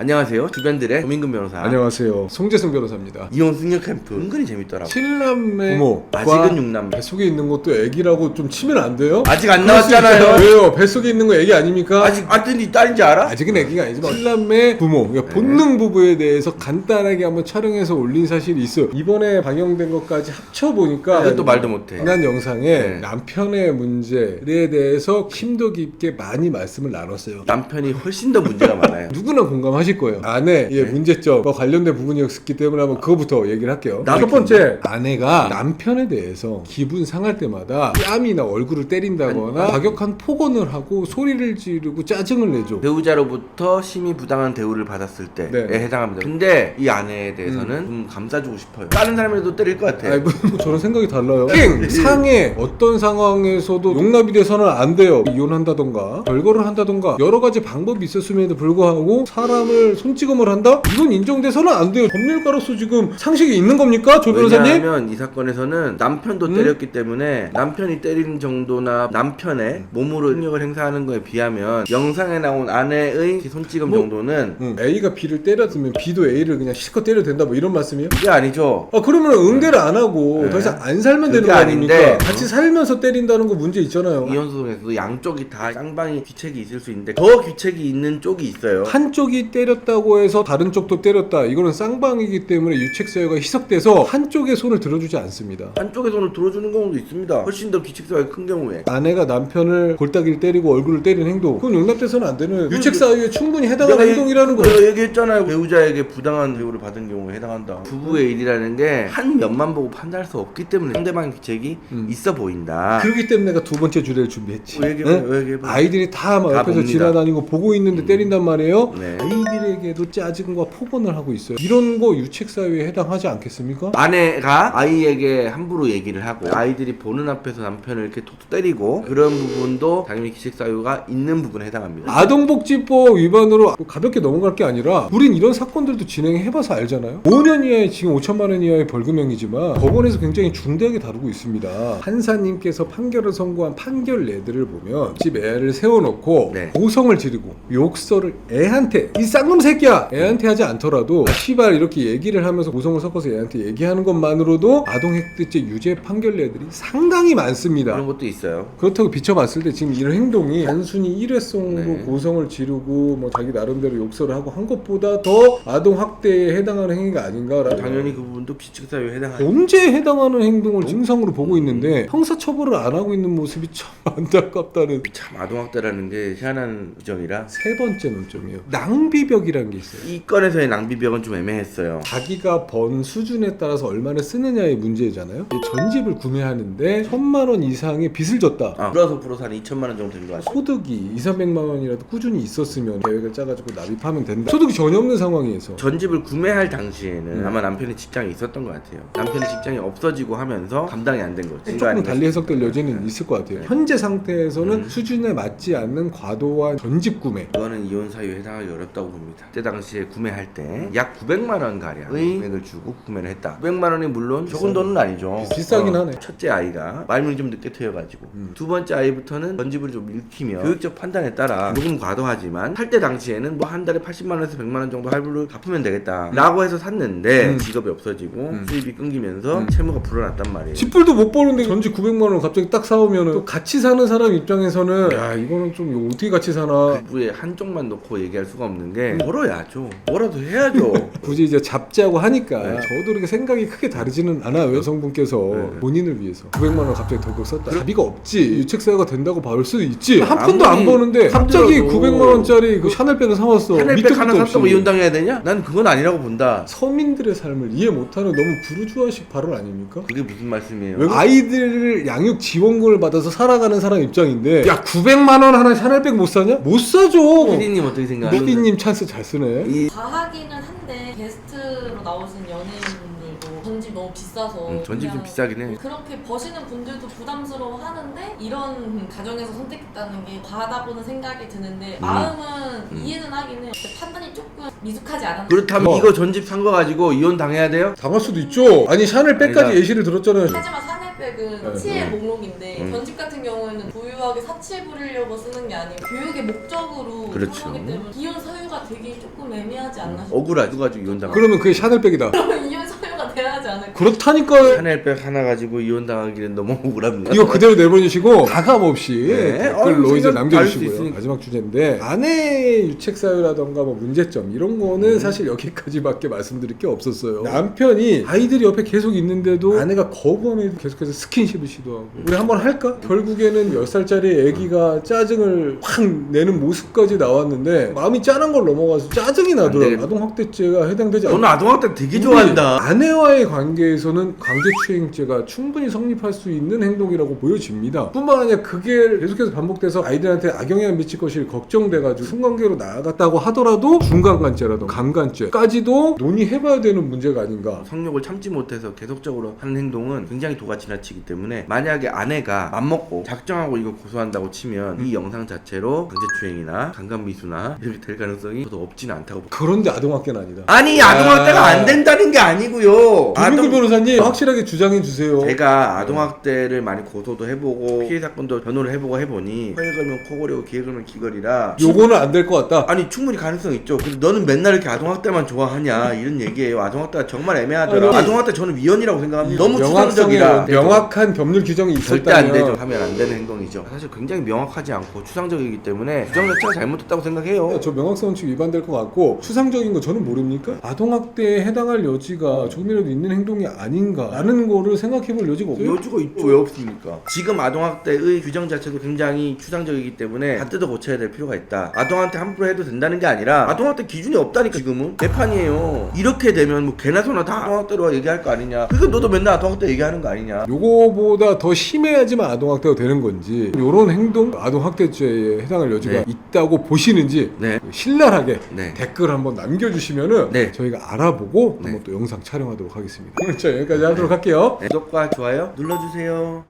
안녕하세요. 주변들의 조민근 변호사. 안녕하세요. 송재승 변호사입니다. 이혼 승려 캠프 은근히 재밌더라고. 7남매 부모 아직은 6남매. 뱃속에 있는 것도 애기라고 좀 치면 안 돼요? 아직 안 그럴 수 나왔잖아요. 있잖아요. 왜요? 뱃속에 있는 거 애기 아닙니까? 아직 네 딸인지 알아? 아직은 애기가 아니지만 7남매 부모 그러니까 본능 부부에 대해서 간단하게 한번 촬영해서 올린 사실이 있어요. 이번에 방영된 것까지 합쳐보니까 또 말도 못해. 지난 영상에 네. 남편의 문제에 대해서 심도 깊게 많이 말씀을 나눴어요. 남편이 훨씬 더 문제가 많아요. 누구나 공감하실 거예요. 아내의 네. 문제점과 관련된 부분이었기 때문에 한번 그거부터 얘기를 할게요. 첫 첫 번째, 아내가 남편에 대해서 기분 상할 때마다 뺨이나 얼굴을 때린다거나 과격한 폭언을 하고 소리를 지르고 짜증을 내죠. 배우자로부터 심히 부당한 대우를 받았을 때에 네. 해당합니다. 근데 이 아내에 대해서는 좀 감싸주고 싶어요. 다른 사람이라도 때릴 것 같아요. 아이고, 저랑 생각이 달라요. 상해 어떤 상황에서도 용납이 돼서는 안 돼요. 이혼한다던가 별거를 한다던가 여러 가지 방법이 있었음에도 불구하고 사람을 손찌검을 한다? 이건 인정돼서는 안 돼요. 법률가로서 지금 상식이 있는 겁니까? 조 변호사님? 왜냐하면 이 사건에서는 남편도 때렸기 때문에 남편이 때리는 정도나 남편의 몸으로 능력을 행사하는 거에 비하면 영상에 나온 아내의 손찌검 정도는 A가 B를 때렸으면 B도 A를 그냥 실컷 때려도 된다 뭐 이런 말씀이에요? 그게 아니죠. 그러면 응대를 안 하고 네. 더 이상 안 살면 되는 그게 거 아닙니까? 아닌데, 같이 살면서 때린다는 거 문제 있잖아요. 이혼소송에서도 양쪽이 다 쌍방이 귀책이 있을 수 있는데 더 귀책이 있는 쪽이 있어요. 한쪽이 때렸다고 해서 다른 쪽도 때렸다. 이거는 쌍방이기 때문에 유책사유가 희석돼서 한쪽의 손을 들어주지 않습니다. 한쪽의 손을 들어주는 경우도 있습니다. 훨씬 더 귀책사유가 큰 경우에. 아내가 남편을 골따기를 때리고 얼굴을 때리는 행동 그건 용납돼서는 안 되는 유책사유에 충분히 해당하는 행동이라는 거예요. 내가 얘기했잖아요. 배우자에게 부당한 대우를 받은 경우에 해당한다. 부부의 일이라는 게 한 면만 보고 판단할 수 없기 때문에 상대방의 귀책이 있어 보인다. 그렇기 때문에 내가 두 번째 주제를 준비했지. 얘기해봐. 아이들이 다 막 다 옆에서 봅니다. 지나다니고 보고 있는데 때린단 말이에요. 네. 아이들에게도 짜증과 폭언을 하고 있어요. 이런 거 유책사유에 해당하지 않겠습니까? 아내가 아이에게 함부로 얘기를 하고 아이들이 보는 앞에서 남편을 이렇게 톡톡 때리고 그런 부분도 당연히 귀책사유가 있는 부분에 해당합니다. 아동복지법 위반으로 가볍게 넘어갈 게 아니라 우린 이런 사건들도 진행해봐서 알잖아요. 5년 이하의 징역 5천만 원 이하의 벌금형이지만 법원에서 굉장히 중대하게 다루고 있습니다. 판사님께서 판결을 선고한 판결례들을 보면 집 애를 세워놓고 네. 고성을 지르고 욕설을 애한테 이 쌍놈 새끼야 애한테 하지 않더라도 시발 이렇게 얘기를 하면서 고성을 섞어서 애한테 얘기하는 것만으로도 아동학대죄 유죄 판결례들이 상당히 많습니다. 그런 것도 있어요. 그렇다고 비춰봤을 때 지금 이런 행동이 단순히 일회성으로 네. 고성을 지르고 뭐 자기 나름대로 욕설을 하고 한 것보다 더 아동학대에 해당하는 행위가 아닌가라는 당연히 그 부분도 귀책사유에 해당하죠. 범죄에 해당하는 행동을 증상으로 보고 있는데 형사처벌을 안 하고 있는 모습이 참 안타깝다는 참 아동학대라는 게 희한한 규정이라 세 번째 논점이에요. 낭비벽이라는 게 있어요. 이 건에서의 낭비벽은 좀 애매했어요. 자기가 번 수준에 따라서 얼마나 쓰느냐의 문제잖아요. 이 전집을 구매하는데 1,000만 원 이상의 빚을 졌다. 플러스 한 2천만 원 정도 된 거 같아요. 소득이 200~300만 원이라도 꾸준히 있었으면 계획을 짜가지고 납입하면 된다. 소득이 전혀 없는 상황에서 전집을 구매할 당시에는 아마 남편의 직장이 있었던 것 같아요. 남편의 직장이 없어지고 하면서 감당이 안 된 거죠. 조금 달리 해석될 여지는 있을 것 같아요. 현재 상태에서는 수준에 맞지 않는 과도한 전집 구매. 그거는 이혼 사유에 해당하기 어렵다고 봅니다. 그때 당시에 구매할 때 약 900만 원 가량의 금액을 주고 구매를 했다. 900만 원이 물론 적은 돈은 아니죠. 비싸긴 하네. 첫째 아이가 말문이 좀 늦게 트여가지고 두 번째 아이부터는 전집을 좀 읽히며 교육적 판단에 따라 조금 과도하지만 살 때 당시에는 뭐 한 달에 80만 원에서 100만 원 정도 할부를 갚으면 되겠다 라고 해서 샀는데 직업이 없어지고 수입이 끊기면서 채무가 불어났단 말이에요. 집불도 못 버는데 전집 900만 원 갑자기 딱 사오면은 또 같이 사는 사람 입장에서는 야 이거는 좀 이거 어떻게 같이 사나. 부부의 한쪽만 놓고 얘기할 수가 없는 게 벌어야죠. 뭐라도 해야죠. 굳이 이제 잡자고 하니까 네. 저도 이렇게 생각이 크게 다르지는 않아요. 여성분께서 본인을 위해서 900만 원 갑자기 덜컥 썼다. 자비가 없지. 유책사유가 된다고 볼 수도 있지. 한 푼도 안 버는데 갑자기 힘들어도 900만 원짜리 그 샤넬백을 사왔어. 샤넬백 하나 밑도 샀다고 없이. 이혼당해야 되냐? 난 그건 아니라고 본다. 서민들의 삶을 이해 못하는 너무 부르주아식 발언 아닙니까? 그게 무슨 말씀이에요? 아이들을 양육 지원금을 받아서 살아가는 사람 입장인데 야 900만 원 하나 샤넬백 못 사냐? 못 사죠. 피디님 어떻게 생각하세요? 피디님 찬스 잘 쓰네. 과하기는 한데 게스트로 나오신 연예인분들도 전집 너무 비싸서 전집 좀 그냥 비싸긴 해. 그렇게 버시는 분들도 부담스러워 하는데 이런 가정에서 선택했다는 게 과하다고는 생각이 드는데 마음은 이해는 하긴 해요. 근데 판단이 조금 미숙하지 않았나. 그렇다면 이거 전집 산 거 가지고 이혼 당해야 돼요? 당할 수도 있죠. 아니 샤넬백까지 아니다. 예시를 들었잖아요. 하지만 샤넬백 샤넬백은 네. 사치의 목록인데 전집 같은 경우에는 부유하게 사치 부리려고 쓰는 게 아니고 교육의 목적으로 그렇죠. 하기 때문에 이혼 사유가 되게 조금 애매하지 않나 싶어요. 억울하죠 가지고 이혼당. 그러면 그게 샤넬백이다. 그러면 이혼 사유가 돼야 하지 않을까? 그렇다니까요. 샤넬백 하나 가지고 이혼당하기는 너무 억울합니다. 이거 그대로 내보내시고 가감 없이 네. 댓글로 이제 생각 다를 수 남겨주시고요. 있으니까. 마지막 주제인데 아내의 유책 사유라던가 뭐 문제점 이런 거는 사실 여기까지밖에 말씀드릴 게 없었어요. 남편이 아이들이 옆에 계속 있는데도 아내가 거부하면 계속해서 스킨십을 시도하고 우리 한번 할까? 결국에는 10살짜리 아기가 짜증을 확 내는 모습까지 나왔는데 마음이 짠한 걸 넘어가서 짜증이 나더라고요. 되겠다. 아동학대죄가 해당되지 너는 않아. 아동학대 되게 좋아한다. 아내와의 관계에서는 강제추행죄가 충분히 성립할 수 있는 행동이라고 보여집니다. 뿐만 아니라 그게 계속해서 반복돼서 아이들한테 악영향을 미칠 것이 걱정돼가지고 성관계로 나아갔다고 하더라도 중간간죄라던가 강간죄까지도 논의해봐야 되는 문제가 아닌가. 성욕을 참지 못해서 계속적으로 하는 행동은 굉장히 도가 지나치기 때문에 만약에 아내가 맘먹고 작정하고 이거 고소한다고 치면 이 영상 자체로 강제추행이나 강간미수나 이렇게 될 가능성이 저도 없지는 않다고 봅니다. 그런데 아동학대는 아니다. 아니 아동학대가 안 된다는 게 아니고요. 김민구 변호사님 확실하게 주장해 주세요. 제가 아동학대를 많이 고소도 해보고 피해 사건도 변호를 해보고 해보니 혀에 걸면 코골이고 귀에 걸면 귀걸이라 요거는 안 될 것 같다. 아니 충분히 가능성 있죠. 근데 너는 맨날 이렇게 아동학대만 좋아하냐 이런 얘기예요. 아동학대가 정말 애매하더라. 아니, 아동학대 저는 위헌이라고 생각합니다. 너무 명확성에 추상적이라 명확한 법률 규정이 절대 안 되죠. 있었다면 하면 안 되는 행동이죠. 사실 굉장히 명확하지 않고 추상적이기 때문에 규정 자체가 잘못됐다고 생각해요. 저 명확성 원칙 위반될 것 같고 추상적인 거 저는 모릅니까? 아동학대에 해당할 여지가 조금이라도 있는 행동이 아닌가라는 거를 생각해볼 여지가 없어요. 여주가 있죠. 왜 없습니까? 지금 아동학대의 규정 자체도 굉장히 추상적이기 때문에 다 뜯어 고쳐야 될 필요가 있다. 아동한테 함부로 해도 된다는 게 아니라 아동학대 기준이 없다니까 지금은. 개판이에요. 이렇게 되면 뭐 개나 소나 다 아동학대로 얘기할 거 아니냐. 그러니까 너도 맨날 아동학대 얘기하는 거 아니냐. 요거보다 더 심해야지만 아동학대가 되는 건지 요런 행동 아동학대죄에 해당할 여지가 네. 있다고 보시는지 네. 신랄하게 네. 댓글 한번 남겨주시면은 네. 저희가 알아보고 네. 한번 또 영상 촬영하도록 하겠습니다. 오늘 저 여기까지 하도록 할게요. 구독과 좋아요 눌러주세요.